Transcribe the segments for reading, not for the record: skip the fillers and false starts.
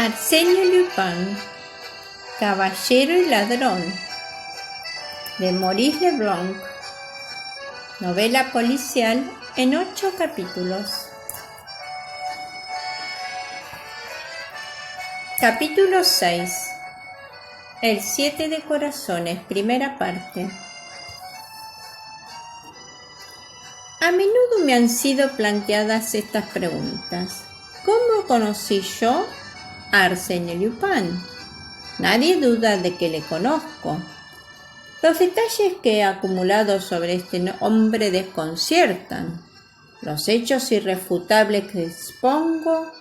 Arsène Lupin, Caballero y Ladrón, de Maurice Leblanc, novela policial en 8 capítulos. Capítulo 6. El 7 de corazones, primera parte. A menudo me han sido planteadas estas preguntas. ¿Cómo conocí yo a Arsène Lupin? Nadie duda de que le conozco. Los detalles que he acumulado sobre este hombre desconciertan. Los hechos irrefutables que expongo,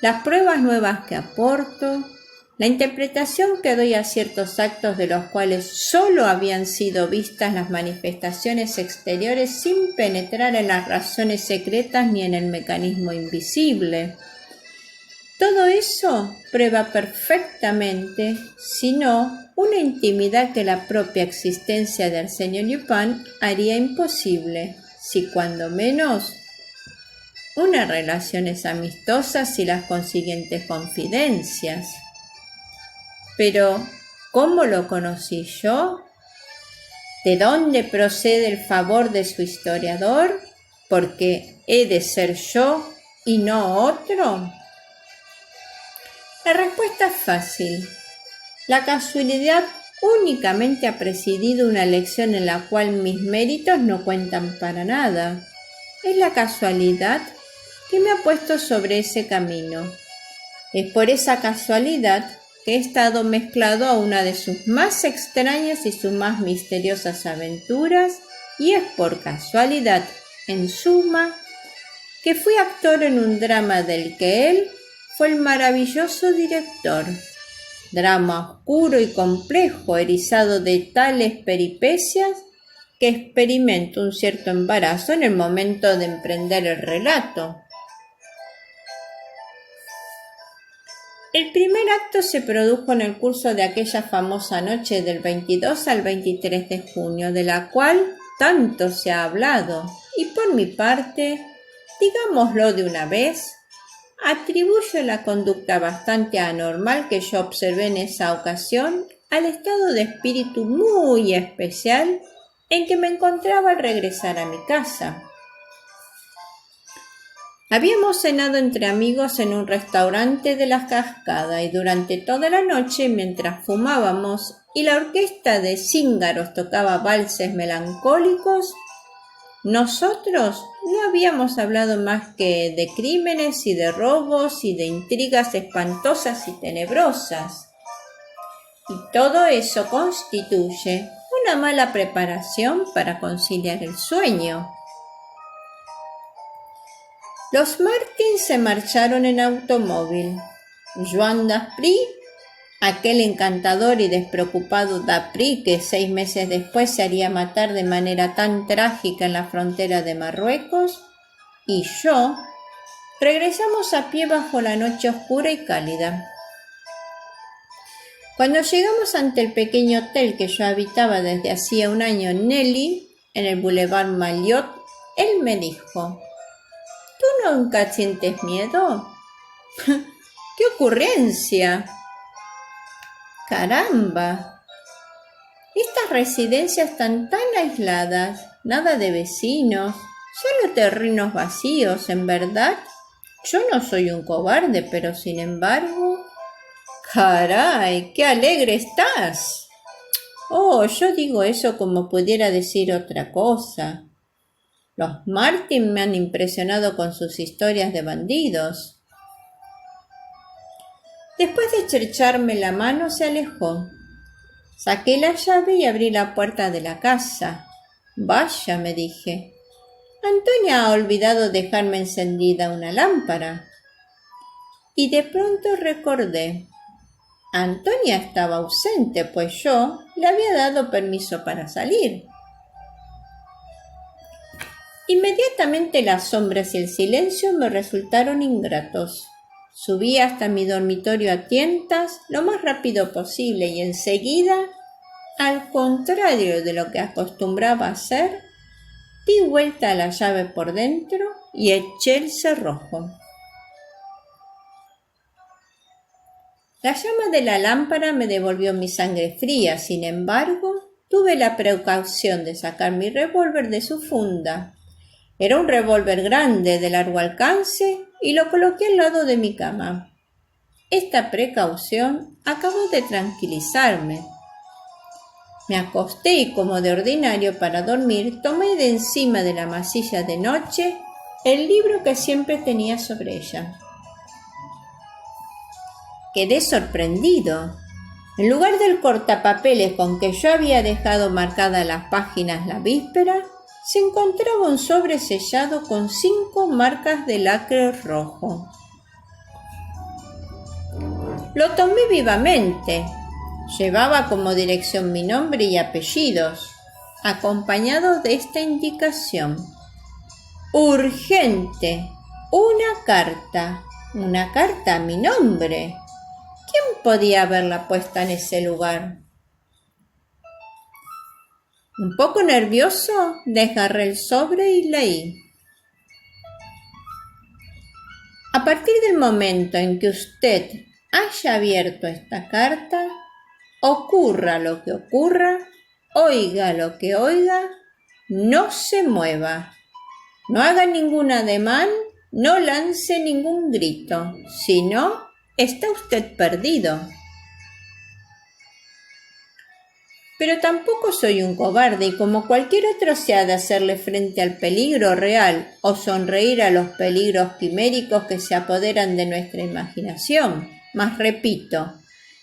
las pruebas nuevas que aporto, la interpretación que doy a ciertos actos de los cuales solo habían sido vistas las manifestaciones exteriores sin penetrar en las razones secretas ni en el mecanismo invisible. Todo eso prueba perfectamente, si no, una intimidad que la propia existencia de Arsène Lupin haría imposible, si cuando menos unas relaciones amistosas y las consiguientes confidencias. Pero, ¿cómo lo conocí yo? ¿De dónde procede el favor de su historiador? ¿Porque he de ser yo y no otro? La respuesta es fácil. La casualidad únicamente ha presidido una lección en la cual mis méritos no cuentan para nada. Es la casualidad que me ha puesto sobre ese camino. Es por esa casualidad que he estado mezclado a una de sus más extrañas y sus más misteriosas aventuras, y es por casualidad, en suma, que fui actor en un drama del que él fue el maravilloso director. Drama oscuro y complejo, erizado de tales peripecias, que experimento un cierto embarazo en el momento de emprender el relato. El primer acto se produjo en el curso de aquella famosa noche del 22 al 23 de junio, de la cual tanto se ha hablado, y por mi parte, digámoslo de una vez, atribuyo la conducta bastante anormal que yo observé en esa ocasión al estado de espíritu muy especial en que me encontraba al regresar a mi casa. Habíamos cenado entre amigos en un restaurante de la Cascada y durante toda la noche, mientras fumábamos y la orquesta de cíngaros tocaba valses melancólicos, nosotros no habíamos hablado más que de crímenes y de robos y de intrigas espantosas y tenebrosas. Y todo eso constituye una mala preparación para conciliar el sueño. Los Martin se marcharon en automóvil. Joan Daspry, aquel encantador y despreocupado Daspry que 6 meses después se haría matar de manera tan trágica en la frontera de Marruecos, y yo regresamos a pie bajo la noche oscura y cálida. Cuando llegamos ante el pequeño hotel que yo habitaba desde hacía un año en Nelly, en el Boulevard Maillot, él me dijo: ¿Tú nunca sientes miedo? ¡Qué ocurrencia! ¡Caramba! Estas residencias están tan aisladas, nada de vecinos, solo terrenos vacíos, en verdad. Yo no soy un cobarde, pero sin embargo... ¡Caray! ¡Qué alegre estás! Oh, yo digo eso como pudiera decir otra cosa. Los Martin me han impresionado con sus historias de bandidos. Después de estrecharme la mano, se alejó. Saqué la llave y abrí la puerta de la casa. Vaya, me dije, Antonia ha olvidado dejarme encendida una lámpara. Y de pronto recordé. Antonia estaba ausente, pues yo le había dado permiso para salir. Inmediatamente las sombras y el silencio me resultaron ingratos. Subí hasta mi dormitorio a tientas lo más rápido posible y enseguida, al contrario de lo que acostumbraba hacer, di vuelta a la llave por dentro y eché el cerrojo. La llama de la lámpara me devolvió mi sangre fría, sin embargo, tuve la precaución de sacar mi revólver de su funda. Era un revólver grande, de largo alcance, y lo coloqué al lado de mi cama. Esta precaución acabó de tranquilizarme. Me acosté y, como de ordinario para dormir, tomé de encima de la masilla de noche el libro que siempre tenía sobre ella. Quedé sorprendido. En lugar del cortapapeles con que yo había dejado marcadas las páginas la víspera, se encontraba un sobre sellado con 5 marcas de lacre rojo. Lo tomé vivamente. Llevaba como dirección mi nombre y apellidos, acompañado de esta indicación: urgente, una carta a mi nombre. ¿Quién podía haberla puesta en ese lugar? Un poco nervioso, desgarré el sobre y leí: a partir del momento en que usted haya abierto esta carta, ocurra lo que ocurra, oiga lo que oiga, no se mueva, no haga ningún ademán, no lance ningún grito, si no, está usted perdido. Pero tampoco soy un cobarde y como cualquier otro se ha de hacerle frente al peligro real o sonreír a los peligros quiméricos que se apoderan de nuestra imaginación. Mas repito,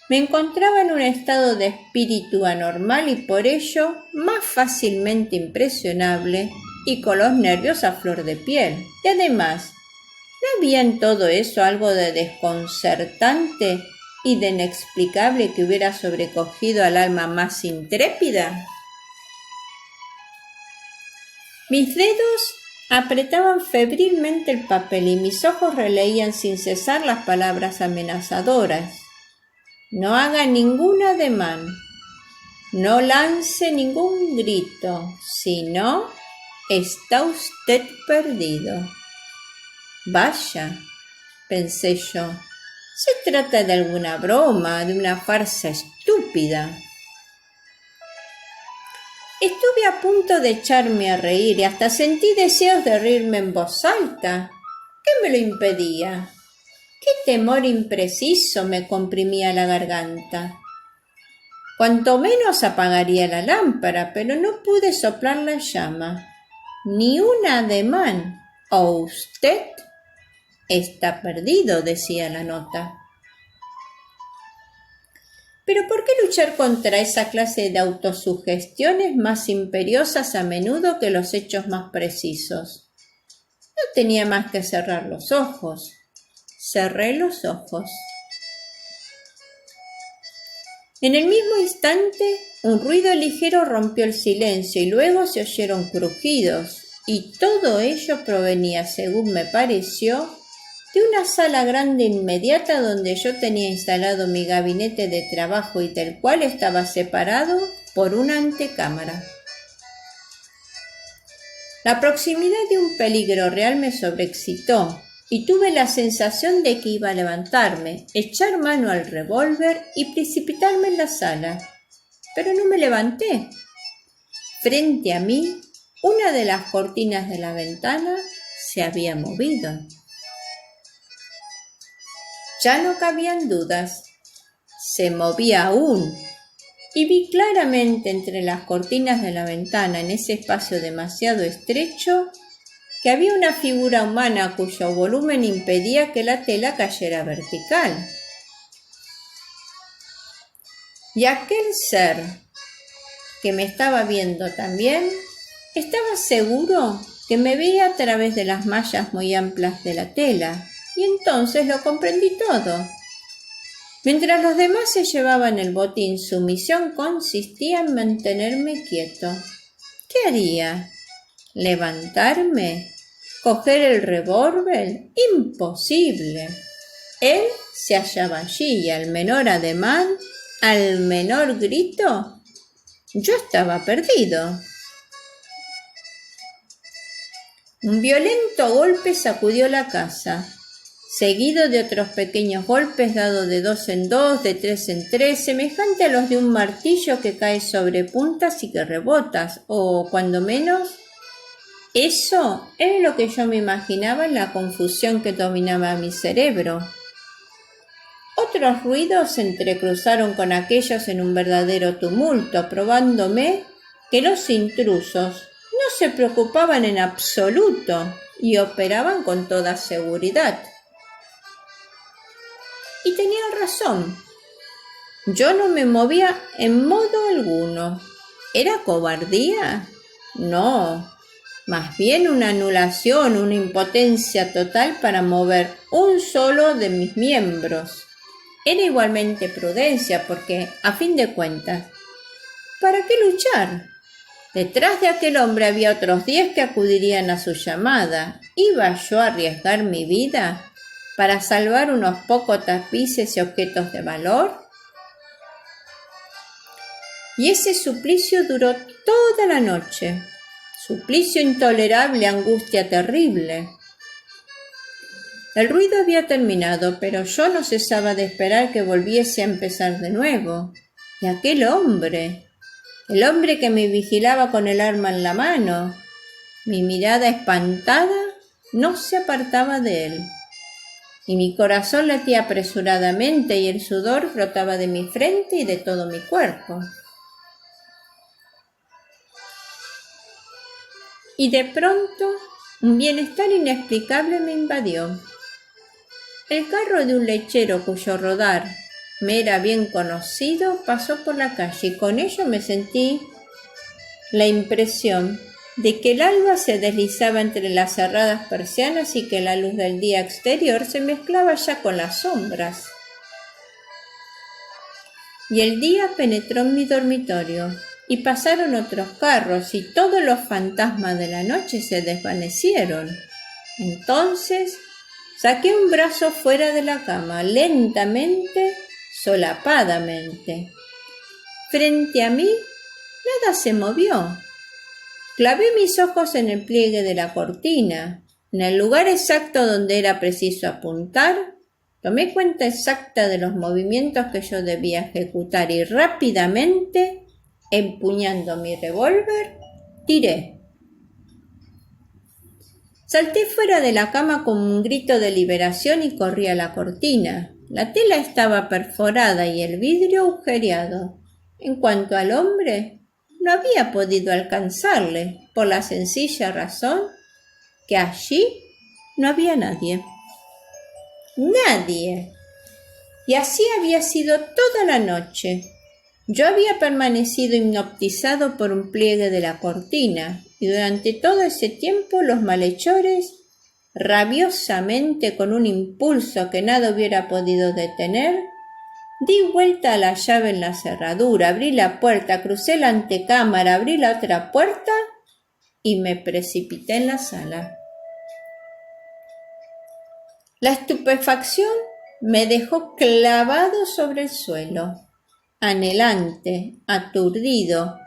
me encontraba en un estado de espíritu anormal y por ello más fácilmente impresionable y con los nervios a flor de piel. Y además, ¿no había en todo eso algo de desconcertante y de inexplicable que hubiera sobrecogido al alma más intrépida? Mis dedos apretaban febrilmente el papel y mis ojos releían sin cesar las palabras amenazadoras. No haga ningún ademán, no lance ningún grito, si no, está usted perdido. Vaya, pensé yo, se trata de alguna broma, de una farsa estúpida. Estuve a punto de echarme a reír y hasta sentí deseos de reírme en voz alta. ¿Qué me lo impedía? Qué temor impreciso me comprimía la garganta. Cuanto menos apagaría la lámpara, pero no pude soplar la llama. Ni un ademán, o usted está perdido, decía la nota. Pero ¿por qué luchar contra esa clase de autosugestiones más imperiosas a menudo que los hechos más precisos? No tenía más que cerrar los ojos. Cerré los ojos. En el mismo instante, un ruido ligero rompió el silencio y luego se oyeron crujidos, y todo ello provenía, según me pareció, de una sala grande inmediata donde yo tenía instalado mi gabinete de trabajo y del cual estaba separado por una antecámara. La proximidad de un peligro real me sobreexcitó y tuve la sensación de que iba a levantarme, echar mano al revólver y precipitarme en la sala. Pero no me levanté. Frente a mí, una de las cortinas de la ventana se había movido. Ya no cabían dudas. Se movía aún, y vi claramente entre las cortinas de la ventana, en ese espacio demasiado estrecho, que había una figura humana cuyo volumen impedía que la tela cayera vertical. Y aquel ser que me estaba viendo también, estaba seguro que me veía a través de las mallas muy amplias de la tela, y entonces lo comprendí todo. Mientras los demás se llevaban el botín, su misión consistía en mantenerme quieto. ¿Qué haría? ¿Levantarme? ¿Coger el revólver? Imposible. Él se hallaba allí y al menor ademán, al menor grito, yo estaba perdido. Un violento golpe sacudió la casa. seguido de otros pequeños golpes dados de 2 en 2, de 3 en 3, semejante a los de un martillo que cae sobre puntas y que rebotas, o cuando menos, eso era lo que yo me imaginaba en la confusión que dominaba mi cerebro. Otros ruidos se entrecruzaron con aquellos en un verdadero tumulto, probándome que los intrusos no se preocupaban en absoluto y operaban con toda seguridad. Y tenía razón. Yo no me movía en modo alguno. ¿Era cobardía? No, más bien una anulación, una impotencia total para mover un solo de mis miembros. Era igualmente prudencia porque, a fin de cuentas, ¿para qué luchar? Detrás de aquel hombre había otros 10 que acudirían a su llamada. ¿Iba yo a arriesgar mi vida para salvar unos pocos tapices y objetos de valor? Y ese suplicio duró toda la noche. Suplicio intolerable, angustia terrible. El ruido había terminado, pero yo no cesaba de esperar que volviese a empezar de nuevo. Y aquel hombre, el hombre que me vigilaba con el arma en la mano, mi mirada espantada no se apartaba de él. Y mi corazón latía apresuradamente y el sudor brotaba de mi frente y de todo mi cuerpo. Y de pronto un bienestar inexplicable me invadió. El carro de un lechero cuyo rodar me era bien conocido pasó por la calle y con ello me sentí la impresión de que el alba se deslizaba entre las cerradas persianas y que la luz del día exterior se mezclaba ya con las sombras. Y el día penetró en mi dormitorio y pasaron otros carros y todos los fantasmas de la noche se desvanecieron. Entonces saqué un brazo fuera de la cama, lentamente, solapadamente. Frente a mí, nada se movió. Clavé mis ojos en el pliegue de la cortina. En el lugar exacto donde era preciso apuntar, tomé cuenta exacta de los movimientos que yo debía ejecutar y rápidamente, empuñando mi revólver, tiré. Salté fuera de la cama con un grito de liberación y corrí a la cortina. La tela estaba perforada y el vidrio agujereado. En cuanto al hombre, no había podido alcanzarle, por la sencilla razón que allí no había nadie. ¡Nadie! Y así había sido toda la noche. Yo había permanecido hipnotizado por un pliegue de la cortina, y durante todo ese tiempo los malhechores, rabiosamente con un impulso que nada hubiera podido detener, di vuelta a la llave en la cerradura, abrí la puerta, crucé la antecámara, abrí la otra puerta y me precipité en la sala. La estupefacción me dejó clavado sobre el suelo, anhelante, aturdido,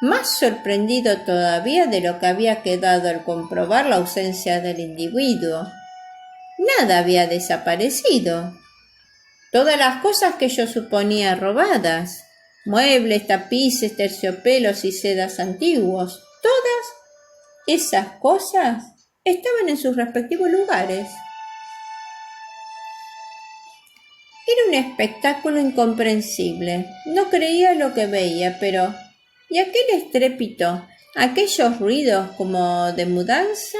más sorprendido todavía de lo que había quedado al comprobar la ausencia del individuo. Nada había desaparecido. Todas las cosas que yo suponía robadas, muebles, tapices, terciopelos y sedas antiguos, todas esas cosas estaban en sus respectivos lugares. Era un espectáculo incomprensible. No creía lo que veía, pero ¿y aquel estrépito, aquellos ruidos como de mudanza?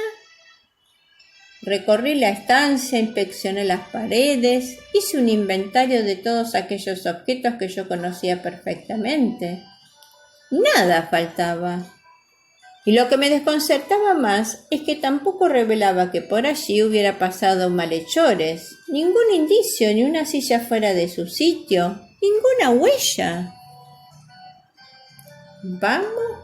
Recorrí la estancia, inspeccioné las paredes, hice un inventario de todos aquellos objetos que yo conocía perfectamente. Nada faltaba. Y lo que me desconcertaba más es que tampoco revelaba que por allí hubiera pasado malhechores, ningún indicio, ni una silla fuera de su sitio, ninguna huella.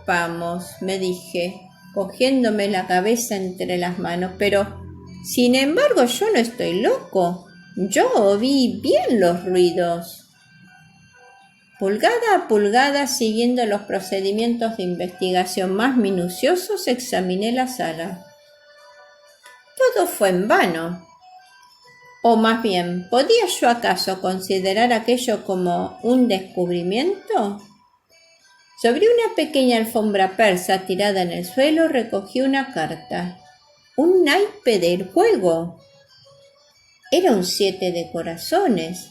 Vamos, me dije, cogiéndome la cabeza entre las manos, pero sin embargo yo no estoy loco, yo oí bien los ruidos. Pulgada a pulgada, siguiendo los procedimientos de investigación más minuciosos, examiné la sala. Todo fue en vano. O más bien, ¿podía yo acaso considerar aquello como un descubrimiento? Sobre una pequeña alfombra persa tirada en el suelo recogí una carta. Un naipe del juego. Era un 7 de corazones,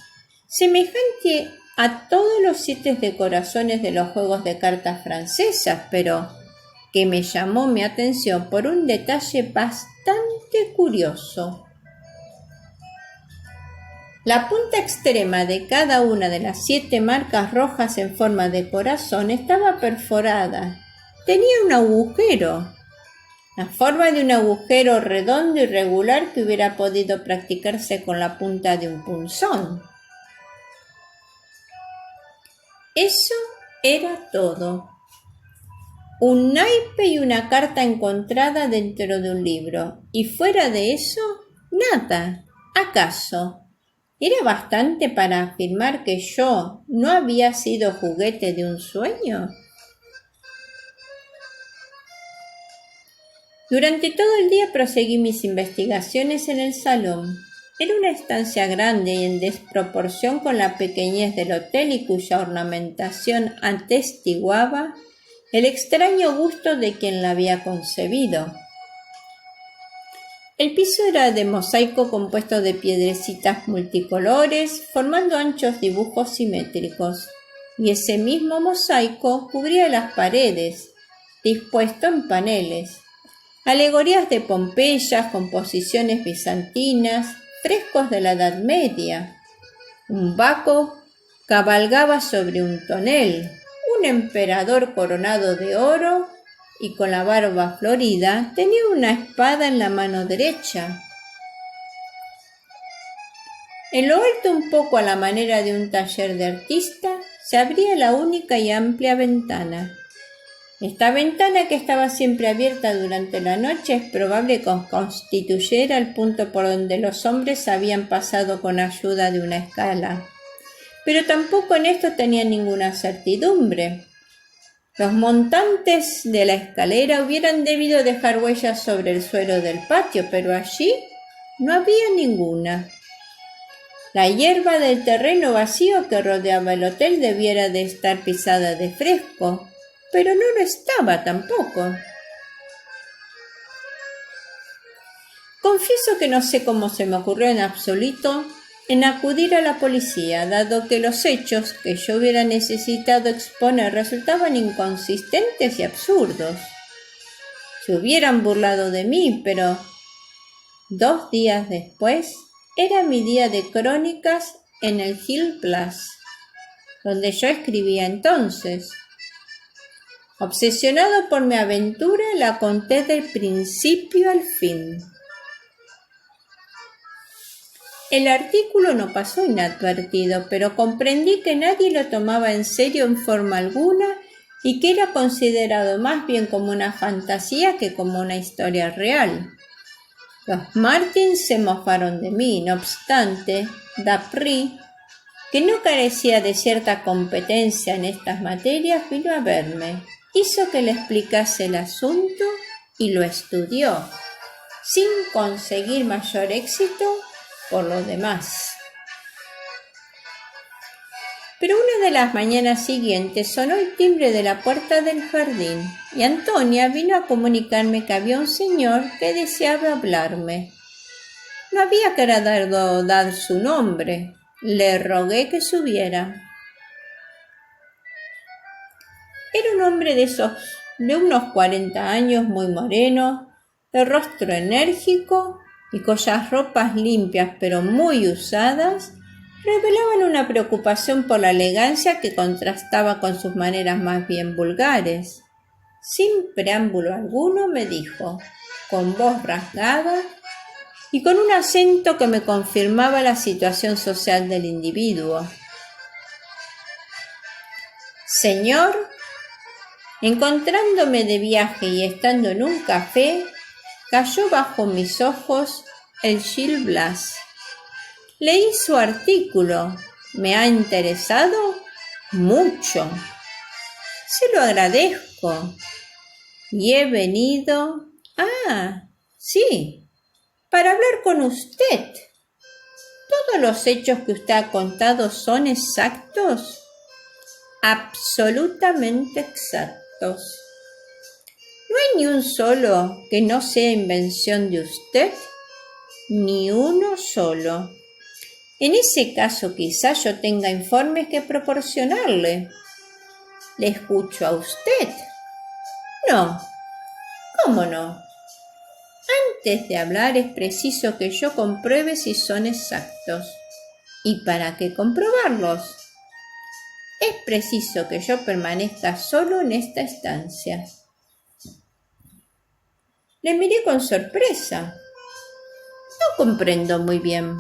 semejante a todos los 7 de corazones de los juegos de cartas francesas, pero que me llamó mi atención por un detalle bastante curioso. La punta extrema de cada una de las 7 marcas rojas en forma de corazón estaba perforada. Tenía un agujero, la forma de un agujero redondo y regular que hubiera podido practicarse con la punta de un punzón. Eso era todo. Un naipe y una carta encontrada dentro de un libro. Y fuera de eso, nada. ¿Acaso era bastante para afirmar que yo no había sido juguete de un sueño? Durante todo el día proseguí mis investigaciones en el salón. Era una estancia grande y en desproporción con la pequeñez del hotel y cuya ornamentación atestiguaba el extraño gusto de quien la había concebido. El piso era de mosaico compuesto de piedrecitas multicolores, formando anchos dibujos simétricos, y ese mismo mosaico cubría las paredes, dispuesto en paneles. Alegorías de Pompeya, composiciones bizantinas, frescos de la Edad Media. Un Baco cabalgaba sobre un tonel, un emperador coronado de oro y con la barba florida tenía una espada en la mano derecha. En lo alto, un poco a la manera de un taller de artista, se abría la única y amplia ventana. Esta ventana, que estaba siempre abierta durante la noche, es probable que constituyera el punto por donde los hombres habían pasado con ayuda de una escala. Pero tampoco en esto tenía ninguna certidumbre. Los montantes de la escalera hubieran debido dejar huellas sobre el suelo del patio, pero allí no había ninguna. La hierba del terreno vacío que rodeaba el hotel debiera de estar pisada de fresco, pero no lo estaba tampoco. Confieso que no sé cómo se me ocurrió en absoluto en acudir a la policía, dado que los hechos que yo hubiera necesitado exponer resultaban inconsistentes y absurdos. Se hubieran burlado de mí, pero 2 días después era mi día de crónicas en el Gil Blas, donde yo escribía entonces. Obsesionado por mi aventura, la conté del principio al fin. El artículo no pasó inadvertido, pero comprendí que nadie lo tomaba en serio en forma alguna y que era considerado más bien como una fantasía que como una historia real. Los Martins se mofaron de mí, no obstante, Dapri, que no carecía de cierta competencia en estas materias, vino a verme. Hizo que le explicase el asunto y lo estudió, sin conseguir mayor éxito por lo demás. Pero una de las mañanas siguientes sonó el timbre de la puerta del jardín y Antonia vino a comunicarme que había un señor que deseaba hablarme. No había querido dar su nombre. Le rogué que subiera. Era un hombre de unos 40 años, muy moreno, de rostro enérgico y cuyas ropas limpias pero muy usadas revelaban una preocupación por la elegancia que contrastaba con sus maneras más bien vulgares. Sin preámbulo alguno me dijo, con voz rasgada y con un acento que me confirmaba la situación social del individuo: «Señor, encontrándome de viaje y estando en un café, cayó bajo mis ojos el Gil Blas. Leí su artículo. Me ha interesado mucho. Se lo agradezco. Y he venido... sí, para hablar con usted». ¿Todos los hechos que usted ha contado son exactos? Absolutamente exactos. ¿No hay ni un solo que no sea invención de usted? Ni uno solo. En ese caso quizá yo tenga informes que proporcionarle. ¿Le escucho a usted? No. ¿Cómo no? Antes de hablar es preciso que yo compruebe si son exactos. ¿Y para qué comprobarlos? Es preciso que yo permanezca solo en esta estancia. Le miré con sorpresa. No comprendo muy bien.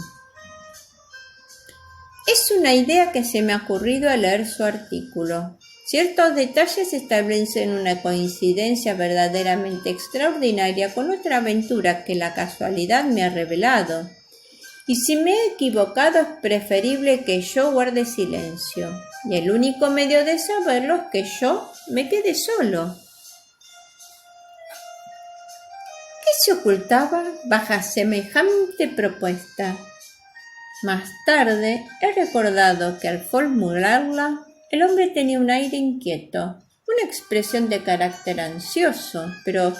Es una idea que se me ha ocurrido al leer su artículo. Ciertos detalles establecen una coincidencia verdaderamente extraordinaria con otra aventura que la casualidad me ha revelado. Y si me he equivocado es preferible que yo guarde silencio. Y el único medio de saberlo es que yo me quede solo. ¿Qué se ocultaba bajo semejante propuesta? Más tarde he recordado que al formularla, el hombre tenía un aire inquieto, una expresión de carácter ansioso, pero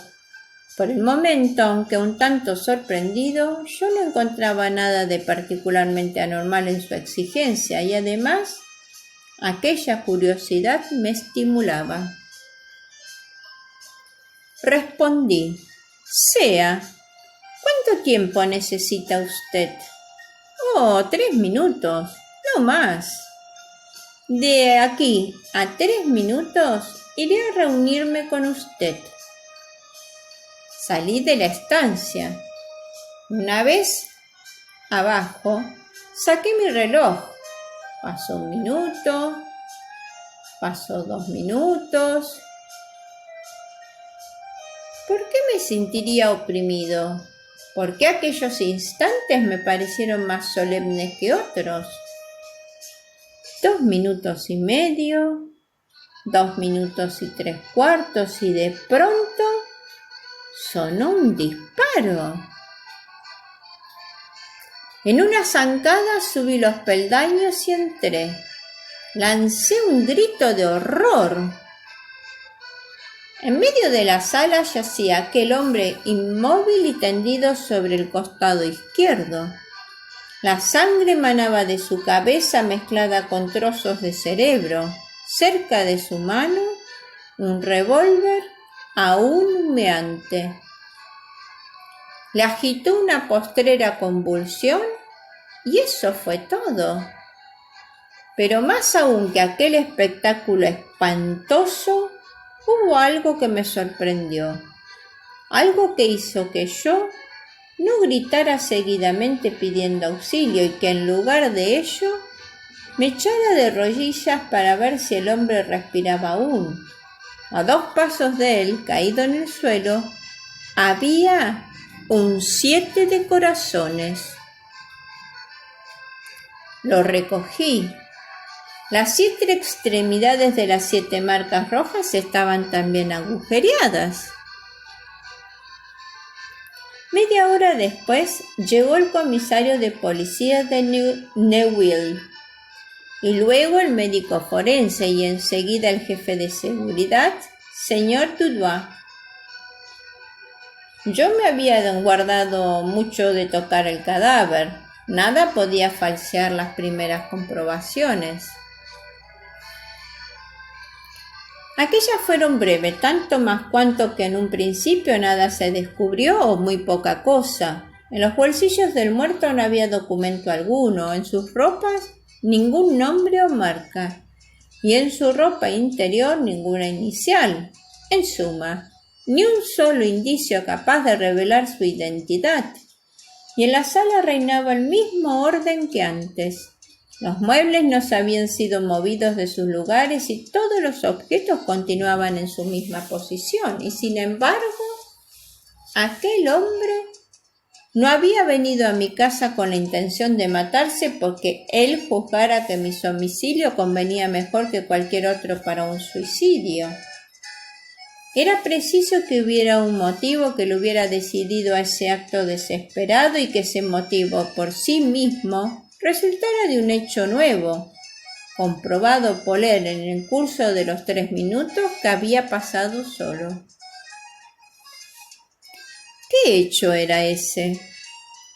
por el momento, aunque un tanto sorprendido, yo no encontraba nada de particularmente anormal en su exigencia y además aquella curiosidad me estimulaba. Respondí: sea. ¿Cuánto tiempo necesita usted? 3 minutos, no más. De aquí a 3 minutos iré a reunirme con usted. Salí de la estancia. Una vez abajo, saqué mi reloj. Pasó 1 minuto, pasó 2 minutos. ¿Por qué me sentiría oprimido? ¿Por qué aquellos instantes me parecieron más solemnes que otros? 2 minutos y medio, 2 minutos y 3/4 y de pronto sonó un disparo. En una zancada subí los peldaños y entré. Lancé un grito de horror. En medio de la sala yacía aquel hombre inmóvil y tendido sobre el costado izquierdo. La sangre manaba de su cabeza mezclada con trozos de cerebro. Cerca de su mano, un revólver aún humeante. Le agitó una postrera convulsión y eso fue todo. Pero más aún que aquel espectáculo espantoso, hubo algo que me sorprendió, algo que hizo que yo no gritara seguidamente pidiendo auxilio y que en lugar de ello me echara de rodillas para ver si el hombre respiraba aún. A 2 pasos de él, caído en el suelo, había un 7 de corazones. Lo recogí. Las 7 extremidades de las 7 marcas rojas estaban también agujereadas. Media hora después llegó el comisario de policía de Newville y luego el médico forense y enseguida el jefe de seguridad, señor Dudois. Yo me había guardado mucho de tocar el cadáver. Nada podía falsear las primeras comprobaciones. Aquellas fueron breves, tanto más cuanto que en un principio nada se descubrió o muy poca cosa. En los bolsillos del muerto no había documento alguno, en sus ropas ningún nombre o marca, y en su ropa interior ninguna inicial. En suma, ni un solo indicio capaz de revelar su identidad. Y en la sala reinaba el mismo orden que antes. Los muebles no habían sido movidos de sus lugares y todos los objetos continuaban en su misma posición. Y sin embargo, aquel hombre no había venido a mi casa con la intención de matarse porque él juzgara que mi domicilio convenía mejor que cualquier otro para un suicidio. Era preciso que hubiera un motivo que lo hubiera decidido a ese acto desesperado y que ese motivo por sí mismo resultara de un hecho nuevo, comprobado por él en el curso de los 3 minutos que había pasado solo. ¿Qué hecho era ese?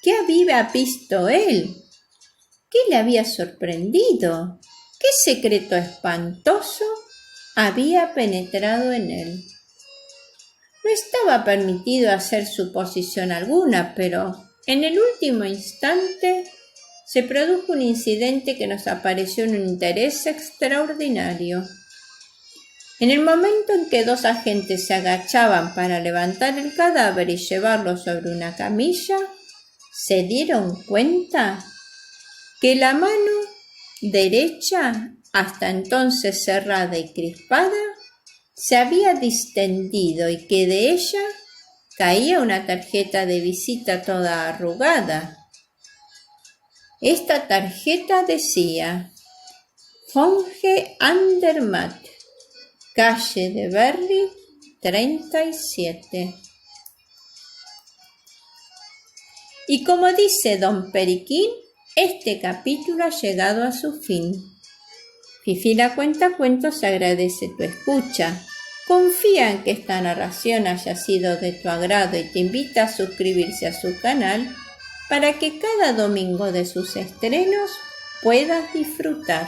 ¿Qué había visto él? ¿Qué le había sorprendido? ¿Qué secreto espantoso había penetrado en él? No estaba permitido hacer suposición alguna, pero en el último instante se produjo un incidente que nos apareció en un interés extraordinario. En el momento en que 2 agentes se agachaban para levantar el cadáver y llevarlo sobre una camilla, se dieron cuenta que la mano derecha, hasta entonces cerrada y crispada, se había distendido y que de ella caía una tarjeta de visita toda arrugada. Esta tarjeta decía: Jorge Andermatt, calle de Berry 37. Y como dice don Periquín, este capítulo ha llegado a su fin. Fifi la Cuentacuentos agradece tu escucha. Confía en que esta narración haya sido de tu agrado y te invita a suscribirse a su canal para que cada domingo de sus estrenos puedas disfrutar.